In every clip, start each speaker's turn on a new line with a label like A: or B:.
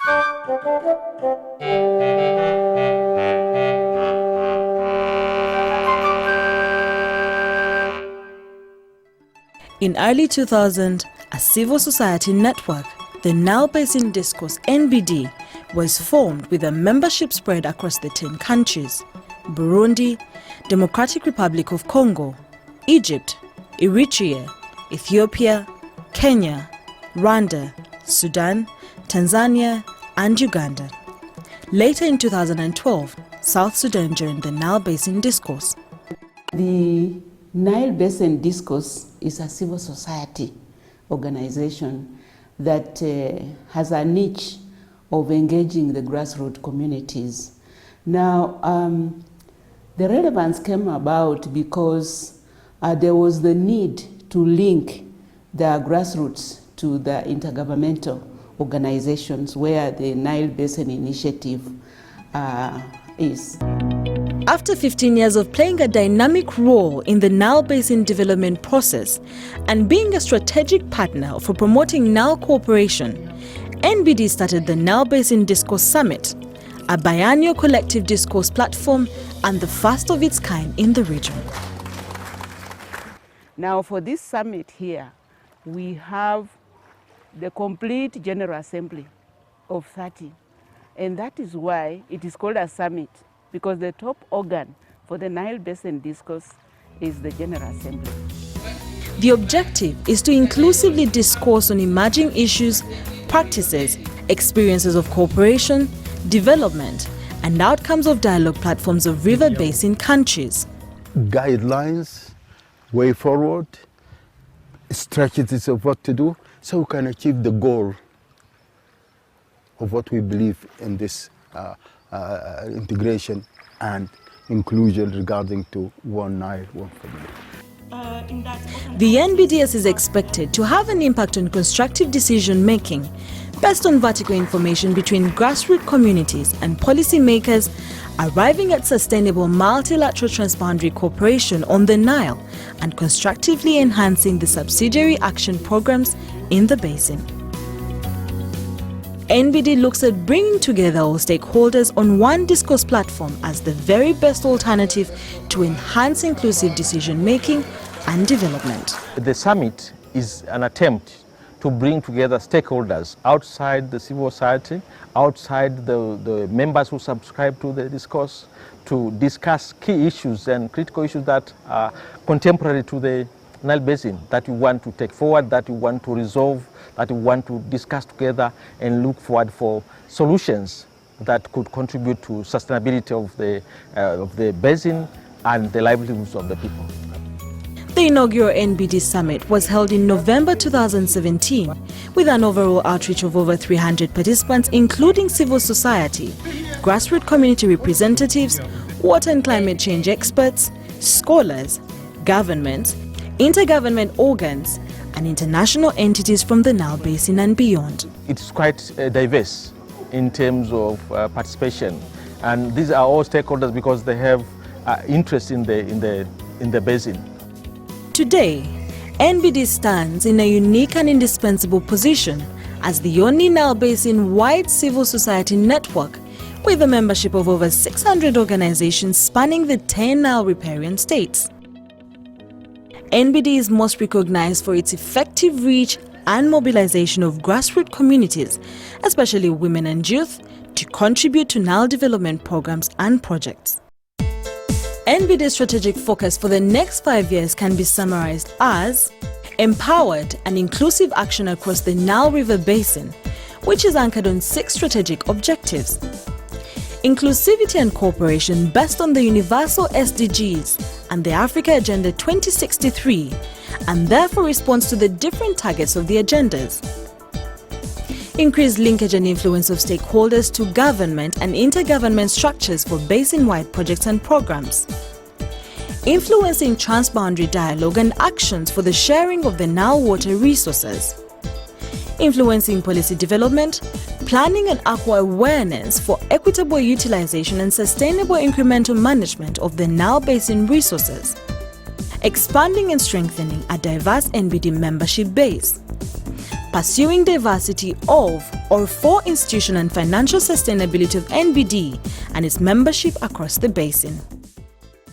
A: In early 2000, a civil society network, the Nile Basin Discourse (NBD), was formed with a membership spread across the 10 countries: Burundi, Democratic Republic of Congo, Egypt, Eritrea, Ethiopia, Kenya, Rwanda, Sudan, Tanzania, and Uganda. Later in 2012, South Sudan joined the Nile Basin Discourse.
B: The Nile Basin Discourse is a civil society organization that has a niche of engaging the grassroots communities. Now, the relevance came about because there was the need to link the grassroots to the intergovernmental organizations where the Nile Basin Initiative is.
A: After 15 years of playing a dynamic role in the Nile Basin development process and being a strategic partner for promoting Nile cooperation, NBD started the Nile Basin Discourse Summit, a biennial collective discourse platform and the first of its kind in the region.
B: Now for this summit here, we have the complete General Assembly of 30, and that is why it is called a summit, because the top organ for the Nile Basin Discourse is the General Assembly.
A: The objective is to inclusively discourse on emerging issues, practices, experiences of cooperation, development, and outcomes of dialogue platforms of River Basin countries.
C: Guidelines, way forward, strategies of what to do, so we can achieve the goal of what we believe in this integration and inclusion regarding to One Nile, One Family.
A: The NBDS is expected to have an impact on constructive decision-making based on vertical information between grassroots communities and policymakers, arriving at sustainable multilateral transboundary cooperation on the Nile and constructively enhancing the subsidiary action programs in the basin. NBD looks at bringing together all stakeholders on one discourse platform as the very best alternative to enhance inclusive decision-making and development.
D: The summit is an attempt to bring together stakeholders outside the civil society, outside the members who subscribe to the discourse, to discuss key issues and critical issues that are contemporary to the Nile Basin, that we want to take forward, that we want to resolve, that we want to discuss together and look forward for solutions that could contribute to sustainability of the basin and the livelihoods of the people.
A: The inaugural NBD Summit was held in November 2017 with an overall outreach of over 300 participants, including civil society, grassroots community representatives, water and climate change experts, scholars, governments, intergovernment organs, and international entities from the Nile Basin and beyond.
D: It's quite diverse in terms of participation, and these are all stakeholders because they have interest in the basin.
A: Today, NBD stands in a unique and indispensable position as the only Nile Basin-wide civil society network with a membership of over 600 organizations spanning the 10 Nile Riparian States. NBD is most recognized for its effective reach and mobilization of grassroots communities, especially women and youth, to contribute to Nile development programs and projects. NBD's strategic focus for the next 5 years can be summarized as empowered and inclusive action across the Nile River Basin, which is anchored on 6 strategic objectives. Inclusivity and cooperation based on the Universal SDGs and the Africa Agenda 2063, and therefore responds to the different targets of the agendas. Increased linkage and influence of stakeholders to government and intergovernment structures for basin-wide projects and programs. Influencing transboundary dialogue and actions for the sharing of the Nile water resources. Influencing policy development, planning and aqua awareness for equitable utilization and sustainable incremental management of the Nile Basin resources. Expanding and strengthening a diverse NBD membership base. pursuing diversity of or for institutional and financial sustainability of NBD and its membership across the basin.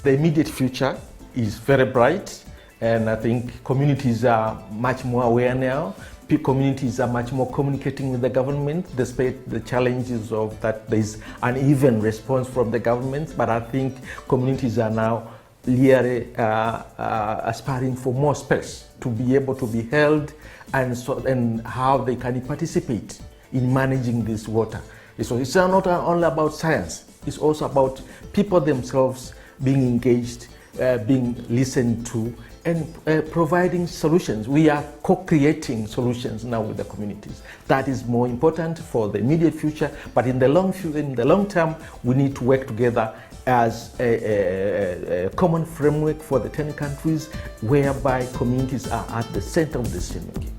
D: The immediate future is very bright, and I think communities are much more aware now. Communities are much more communicating with the government, despite the challenges of that there's uneven response from the government. But I think communities are now really aspiring for more space to be able to be held, and how they can participate in managing this water. So it's not only about science, it's also about people themselves being engaged, being listened to, and providing solutions. We are co-creating solutions now with the communities. That is more important for the immediate future, but in the long term, we need to work together as a common framework for the 10 countries, whereby communities are at the center of decision making.